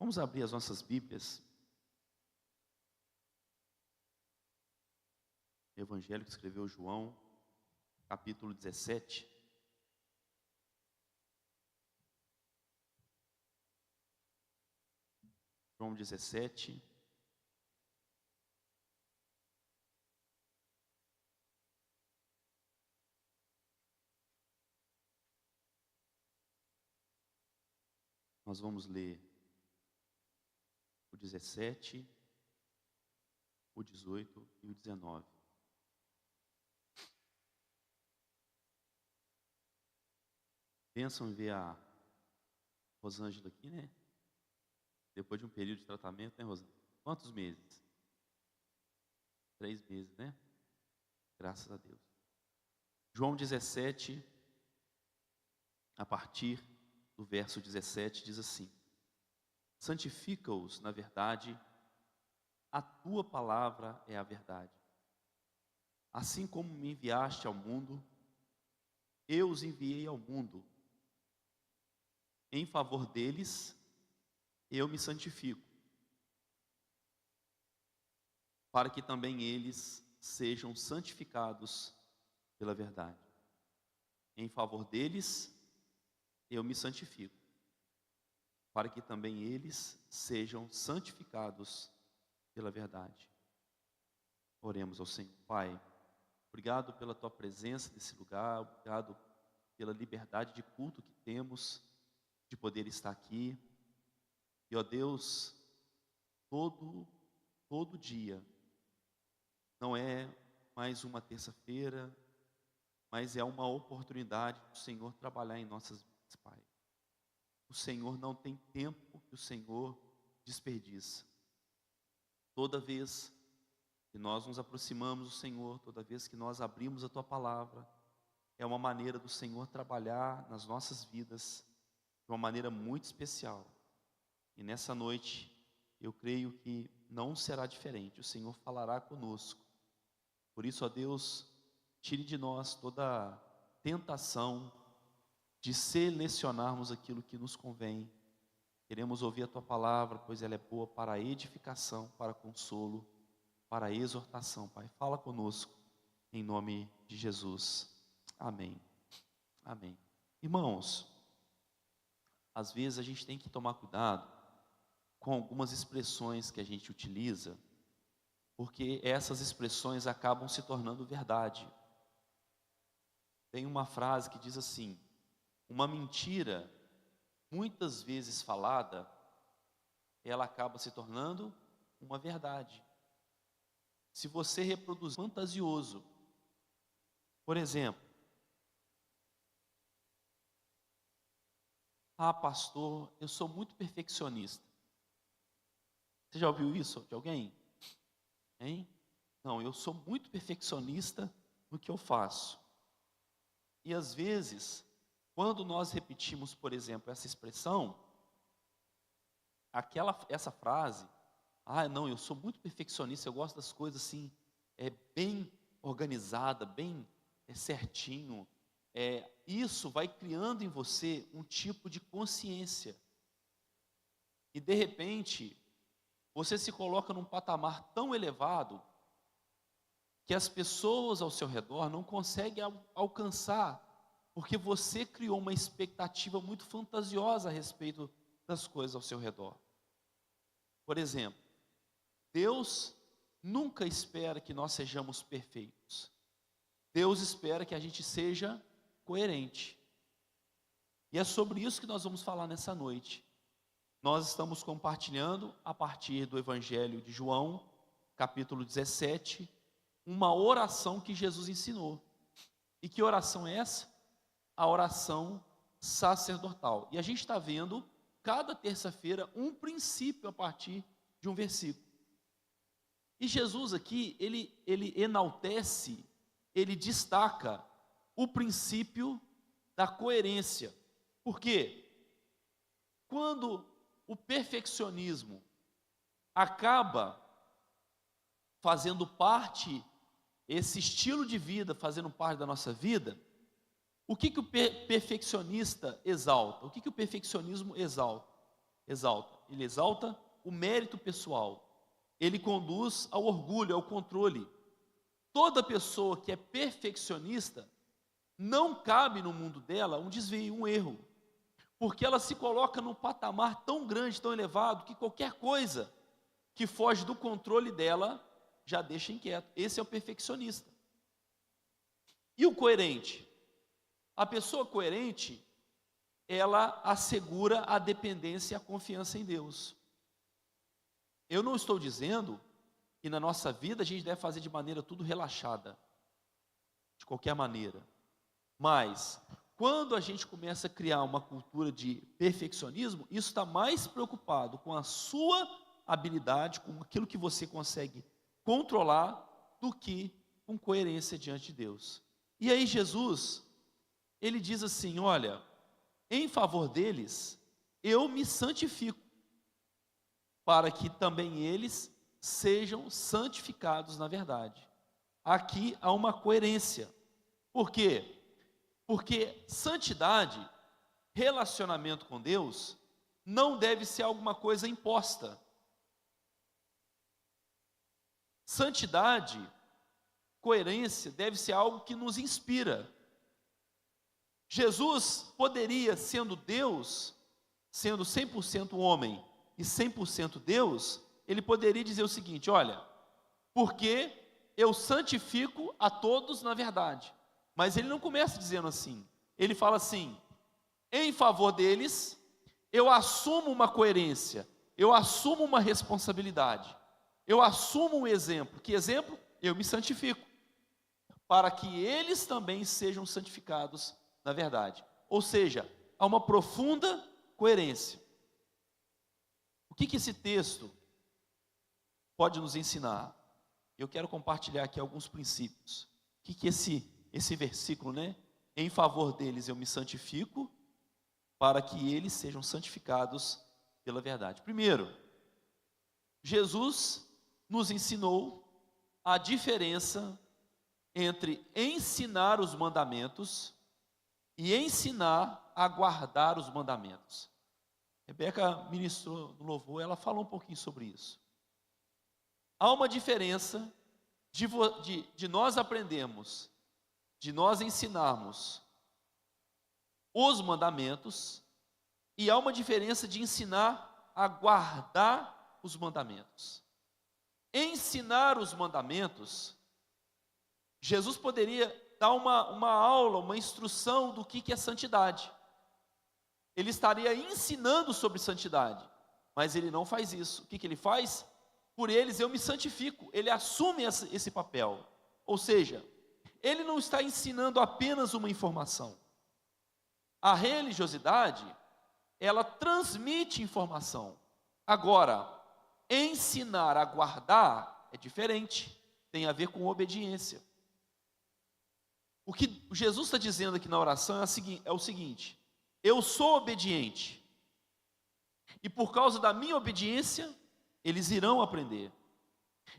Vamos abrir as nossas Bíblias. Evangelho que escreveu João, capítulo 17. João 17. Nós vamos ler o 17, o 18 e o 19. Pensam em ver a Rosângela aqui, né? Depois de um período de tratamento, né, Rosângela? Quantos meses? 3 meses, né? Graças a Deus. João 17, a partir do verso 17, diz assim: santifica-os na verdade, a tua palavra é a verdade. Assim como me enviaste ao mundo, eu os enviei ao mundo. Em favor deles, eu me santifico, para que também eles sejam santificados pela verdade. Em favor deles, eu me santifico, para que também eles sejam santificados pela verdade. Oremos ao Senhor. Pai, obrigado pela tua presença nesse lugar, obrigado pela liberdade de culto que temos, de poder estar aqui. E, ó Deus, todo dia, não é mais uma terça-feira, mas é uma oportunidade do Senhor trabalhar em nossas vidas, Pai. O Senhor não tem tempo que o Senhor desperdiça. Toda vez que nós nos aproximamos do Senhor, toda vez que nós abrimos a tua palavra, é uma maneira do Senhor trabalhar nas nossas vidas de uma maneira muito especial. E nessa noite, eu creio que não será diferente. O Senhor falará conosco. Por isso, ó Deus, tire de nós toda tentação de selecionarmos aquilo que nos convém. Queremos ouvir a tua palavra, pois ela é boa para a edificação, para consolo, para a exortação. Pai, fala conosco em nome de Jesus. Amém. Amém. Irmãos, às vezes a gente tem que tomar cuidado com algumas expressões que a gente utiliza, porque essas expressões acabam se tornando verdade. Tem uma frase que diz assim: uma mentira, muitas vezes falada, ela acaba se tornando uma verdade. Se você reproduz fantasioso, por exemplo, pastor, eu sou muito perfeccionista. Você já ouviu isso de alguém? Hein? Não, eu sou muito perfeccionista no que eu faço. E às vezes, quando nós repetimos, por exemplo, essa expressão, essa frase, não, eu sou muito perfeccionista, eu gosto das coisas assim, bem organizada, bem certinho. Isso vai criando em você um tipo de consciência. E de repente, você se coloca num patamar tão elevado que as pessoas ao seu redor não conseguem alcançar, porque você criou uma expectativa muito fantasiosa a respeito das coisas ao seu redor. Por exemplo, Deus nunca espera que nós sejamos perfeitos. Deus espera que a gente seja coerente. E é sobre isso que nós vamos falar nessa noite. Nós estamos compartilhando, a partir do Evangelho de João, capítulo 17, uma oração que Jesus ensinou. E que oração é essa? A oração sacerdotal. E a gente está vendo, cada terça-feira, um princípio a partir de um versículo. E Jesus aqui, ele enaltece, ele destaca o princípio da coerência. Por quê? Quando o perfeccionismo acaba fazendo parte, esse estilo de vida fazendo parte da nossa vida, o que o perfeccionista exalta? O que o perfeccionismo exalta? exalta. Ele exalta o mérito pessoal. Ele conduz ao orgulho, ao controle. Toda pessoa que é perfeccionista, não cabe no mundo dela um desvio, um erro. Porque ela se coloca num patamar tão grande, tão elevado, que qualquer coisa que foge do controle dela, já deixa inquieto. Esse é o perfeccionista. E o coerente? A pessoa coerente, ela assegura a dependência e a confiança em Deus. Eu não estou dizendo que na nossa vida a gente deve fazer de maneira tudo relaxada, de qualquer maneira. Mas, quando a gente começa a criar uma cultura de perfeccionismo, isso está mais preocupado com a sua habilidade, com aquilo que você consegue controlar, do que com coerência diante de Deus. E aí Jesus, ele diz assim, olha, em favor deles, eu me santifico, para que também eles sejam santificados na verdade. Aqui há uma coerência. Por quê? Porque santidade, relacionamento com Deus, não deve ser alguma coisa imposta. Santidade, coerência, deve ser algo que nos inspira. Jesus poderia, sendo Deus, sendo 100% homem e 100% Deus, ele poderia dizer o seguinte, olha, porque eu santifico a todos na verdade. Mas ele não começa dizendo assim, ele fala assim, em favor deles, eu assumo uma coerência, eu assumo uma responsabilidade, eu assumo um exemplo. Que exemplo? Eu me santifico, para que eles também sejam santificados na verdade. Ou seja, há uma profunda coerência. O que esse texto pode nos ensinar? Eu quero compartilhar aqui alguns princípios. O que esse versículo, né? Em favor deles eu me santifico, para que eles sejam santificados pela verdade. Primeiro, Jesus nos ensinou a diferença entre ensinar os mandamentos e ensinar a guardar os mandamentos. Rebeca ministrou no louvor, ela falou um pouquinho sobre isso. Há uma diferença de nós aprendermos, de nós ensinarmos os mandamentos, e há uma diferença de ensinar a guardar os mandamentos. Ensinar os mandamentos, Jesus poderia dar uma aula, uma instrução do que é santidade. Ele estaria ensinando sobre santidade, mas ele não faz isso. O que ele faz? Por eles eu me santifico. Ele assume esse papel. Ou seja, ele não está ensinando apenas uma informação. A religiosidade, ela transmite informação. Agora, ensinar a guardar é diferente, tem a ver com obediência. O que Jesus está dizendo aqui na oração é o seguinte: eu sou obediente, e por causa da minha obediência, eles irão aprender.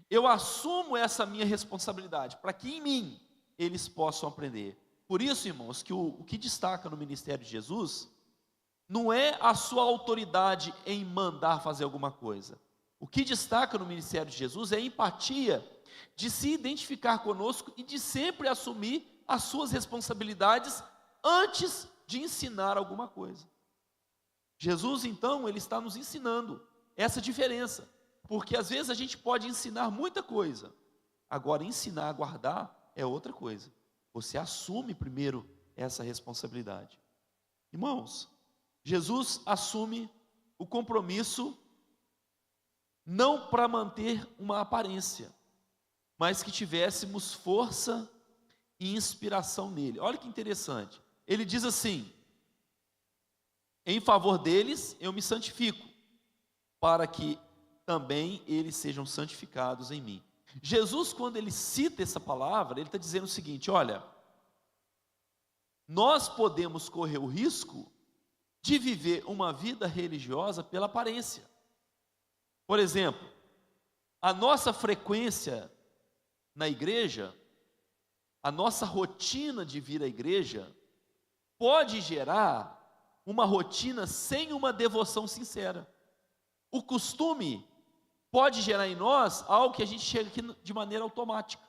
Eu assumo essa minha responsabilidade, para que em mim eles possam aprender. Por isso, irmãos, que o que destaca no ministério de Jesus, não é a sua autoridade em mandar fazer alguma coisa. O que destaca no ministério de Jesus é a empatia, de se identificar conosco e de sempre assumir as suas responsabilidades antes de ensinar alguma coisa. Jesus, então, ele está nos ensinando essa diferença, porque às vezes a gente pode ensinar muita coisa, agora ensinar a guardar é outra coisa. Você assume primeiro essa responsabilidade. Irmãos, Jesus assume o compromisso não para manter uma aparência, mas que tivéssemos força e inspiração nele. Olha que interessante. Ele diz assim: em favor deles eu me santifico, para que também eles sejam santificados em mim. Jesus, quando ele cita essa palavra, ele está dizendo o seguinte: olha, nós podemos correr o risco de viver uma vida religiosa pela aparência. Por exemplo, a nossa frequência na igreja, a nossa rotina de vir à igreja, pode gerar uma rotina sem uma devoção sincera. O costume pode gerar em nós algo que a gente chega aqui de maneira automática.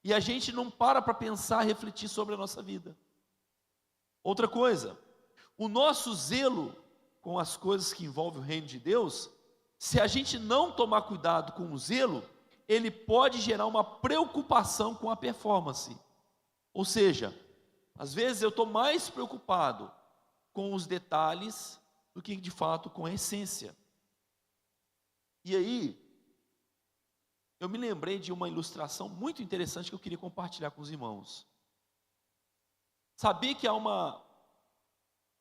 E a gente não para pensar, refletir sobre a nossa vida. Outra coisa, o nosso zelo com as coisas que envolvem o reino de Deus, se a gente não tomar cuidado com o zelo, ele pode gerar uma preocupação com a performance. Ou seja, às vezes eu estou mais preocupado com os detalhes do que de fato com a essência. E aí, eu me lembrei de uma ilustração muito interessante que eu queria compartilhar com os irmãos. Sabia que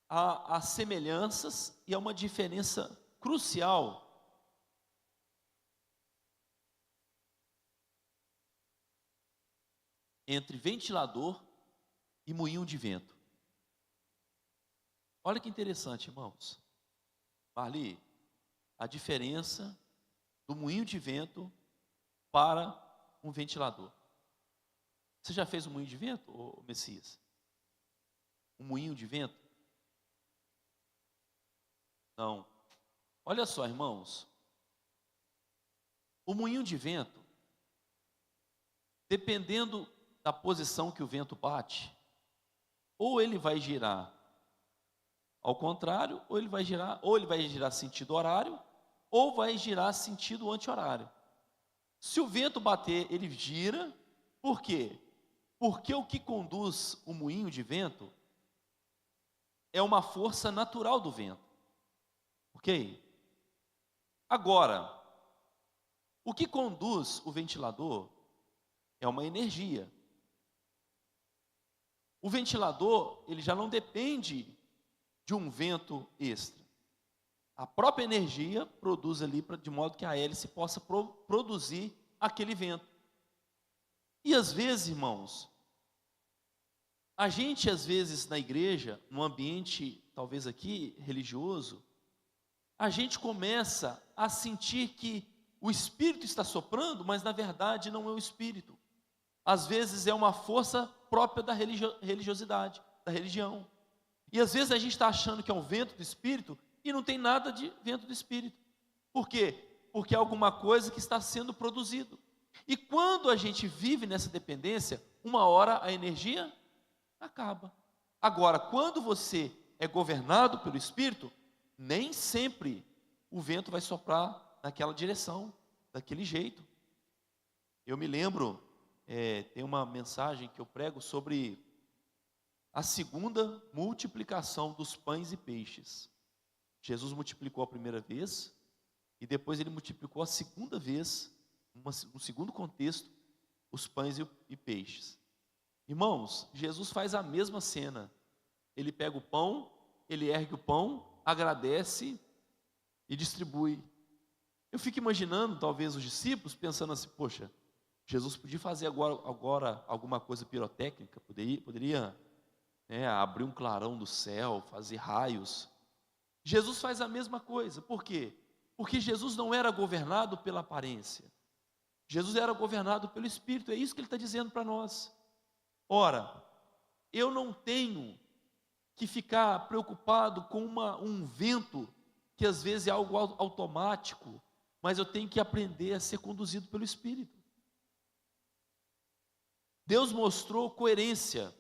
há semelhanças e há uma diferença crucial entre ventilador e moinho de vento. Olha que interessante, irmãos. Marli, a diferença do moinho de vento para um ventilador. Você já fez um moinho de vento, ô Messias? Um moinho de vento? Não. Olha só, irmãos. O moinho de vento, dependendo da posição que o vento bate, ou ele vai girar ao contrário, ou ele vai girar sentido horário, ou vai girar sentido anti-horário. Se o vento bater, ele gira. Por quê? Porque o que conduz o moinho de vento é uma força natural do vento. Ok? Agora, o que conduz o ventilador é uma energia. O ventilador, ele já não depende de um vento extra. A própria energia produz ali, de modo que a hélice possa produzir aquele vento. E às vezes, irmãos, a gente às vezes na igreja, num ambiente talvez aqui religioso, a gente começa a sentir que o Espírito está soprando, mas na verdade não é o Espírito. Às vezes é uma força própria da religiosidade, da religião. E às vezes a gente está achando que é um vento do Espírito e não tem nada de vento do Espírito. Por quê? Porque é alguma coisa que está sendo produzido. E quando a gente vive nessa dependência, uma hora a energia acaba. Agora, quando você é governado pelo Espírito, nem sempre o vento vai soprar naquela direção, daquele jeito. Eu me lembro, tem uma mensagem que eu prego sobre a segunda multiplicação dos pães e peixes. Jesus multiplicou a primeira vez, e depois ele multiplicou a segunda vez, no segundo contexto, os pães e peixes. Irmãos, Jesus faz a mesma cena. Ele pega o pão, ele ergue o pão, agradece e distribui. Eu fico imaginando, talvez, os discípulos pensando assim, poxa, Jesus podia fazer agora alguma coisa pirotécnica, poderia abrir um clarão do céu, fazer raios. Jesus faz a mesma coisa. Por quê? Porque Jesus não era governado pela aparência. Jesus era governado pelo Espírito. É isso que ele está dizendo para nós. Ora, eu não tenho que ficar preocupado com um vento que às vezes é algo automático, mas eu tenho que aprender a ser conduzido pelo Espírito. Deus mostrou coerência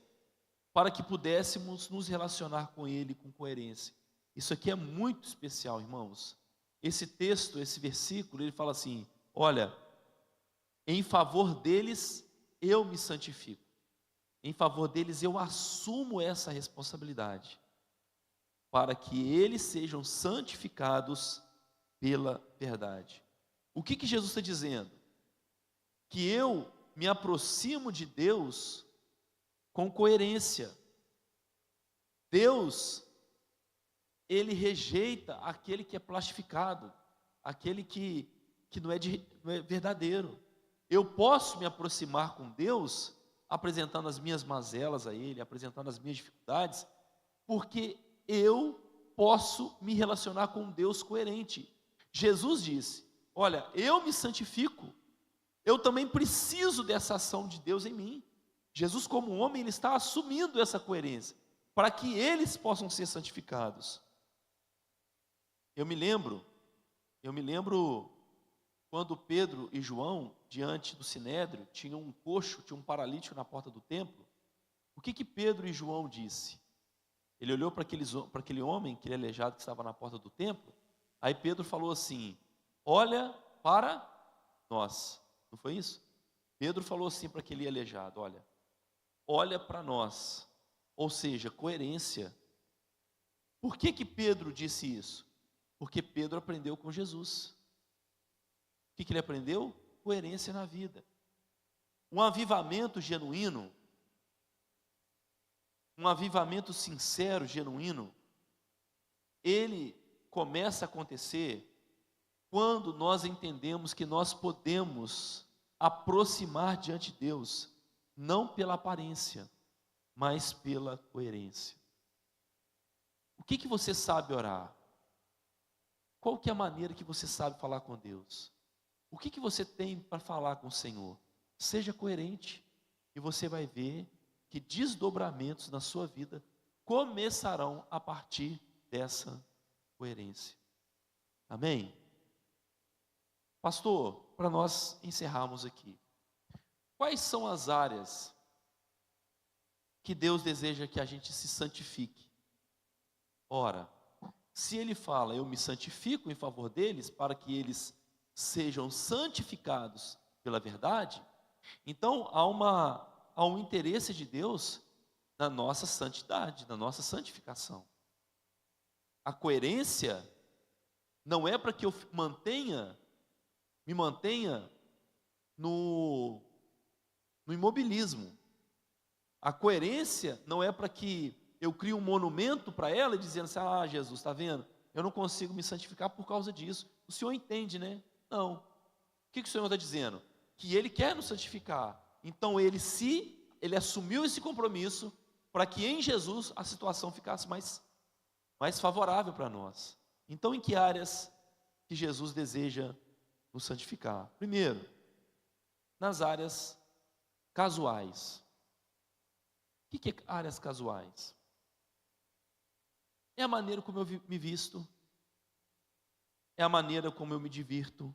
para que pudéssemos nos relacionar com Ele com coerência. Isso aqui é muito especial, irmãos. Esse texto, esse versículo, ele fala assim, olha, em favor deles eu me santifico. Em favor deles eu assumo essa responsabilidade, para que eles sejam santificados pela verdade. O que Jesus está dizendo? Que eu me aproximo de Deus com coerência. Deus, ele rejeita aquele que é plastificado, aquele que não é verdadeiro. Eu posso me aproximar com Deus apresentando as minhas mazelas a Ele, apresentando as minhas dificuldades, porque eu posso me relacionar com um Deus coerente. Jesus disse, olha, eu me santifico, eu também preciso dessa ação de Deus em mim. Jesus, como homem, ele está assumindo essa coerência, para que eles possam ser santificados. Eu me lembro Eu me lembro quando Pedro e João, diante do Sinédrio, tinham um coxo, tinha um paralítico na porta do templo. O que Pedro e João disse? Ele olhou para aquele homem, aquele aleijado que estava na porta do templo. Aí Pedro falou assim: olha para nós. Não foi isso? Pedro falou assim para aquele aleijado: olha para nós. Ou seja, coerência. Por que Pedro disse isso? Porque Pedro aprendeu com Jesus. O que ele aprendeu? Coerência na vida. Um avivamento genuíno, um avivamento sincero, genuíno, ele começa a acontecer quando nós entendemos que nós podemos aproximar diante de Deus, não pela aparência, mas pela coerência. O que você sabe orar? Qual que é a maneira que você sabe falar com Deus? O que você tem para falar com o Senhor? Seja coerente e você vai ver que desdobramentos na sua vida começarão a partir dessa coerência. Amém? Pastor, para nós encerrarmos aqui, quais são as áreas que Deus deseja que a gente se santifique? Ora, se Ele fala, eu me santifico em favor deles, para que eles sejam santificados pela verdade, então há um interesse de Deus na nossa santidade, na nossa santificação. A coerência não é para que eu me mantenha no imobilismo. A coerência não é para que eu crie um monumento para ela e dizendo assim: ah, Jesus, está vendo? Eu não consigo me santificar por causa disso. O Senhor entende, né? Não. O que o Senhor está dizendo? Que Ele quer nos santificar. Então Ele assumiu esse compromisso para que em Jesus a situação ficasse mais favorável para nós. Então, em que áreas que Jesus deseja nos santificar? Primeiro, nas áreas casuais. O que é áreas casuais? É a maneira como eu me visto, é a maneira como eu me divirto,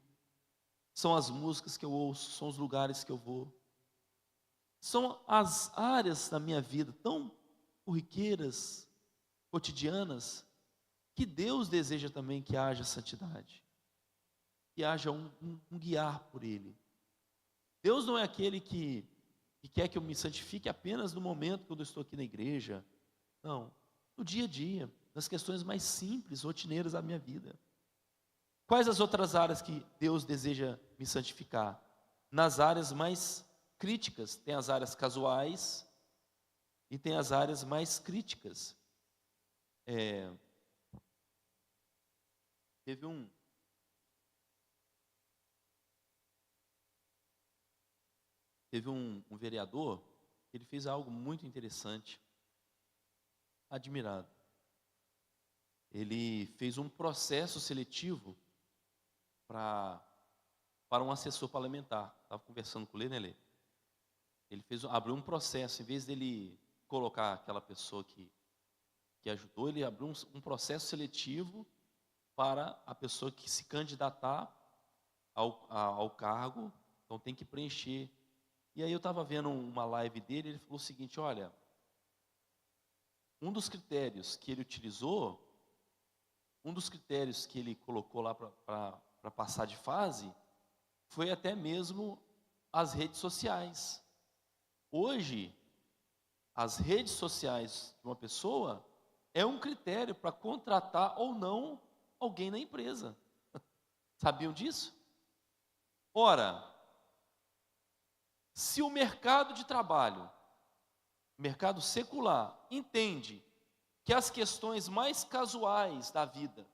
são as músicas que eu ouço, são os lugares que eu vou, são as áreas da minha vida tão corriqueiras, cotidianas, que Deus deseja também que haja santidade, que haja um guiar por Ele. Deus não é aquele que quer que eu me santifique apenas no momento que eu estou aqui na igreja. Não, no dia a dia, nas questões mais simples, rotineiras da minha vida. Quais as outras áreas que Deus deseja me santificar? Nas áreas mais críticas. Tem as áreas casuais e tem as áreas mais críticas. Teve um vereador, ele fez algo muito interessante, admirado. Ele fez um processo seletivo para um assessor parlamentar. Estava conversando com ele, né, Lê? Ele abriu um processo, em vez dele colocar aquela pessoa que ajudou, ele abriu um processo seletivo para a pessoa que se candidatar ao cargo, então tem que preencher. E aí eu estava vendo uma live dele, ele falou o seguinte: olha, um dos critérios que ele utilizou, um dos critérios que ele colocou lá para passar de fase, foi até mesmo as redes sociais. Hoje, as redes sociais de uma pessoa é um critério para contratar ou não alguém na empresa. Sabiam disso? Ora, se o mercado de trabalho, mercado secular, entende que as questões mais casuais da vida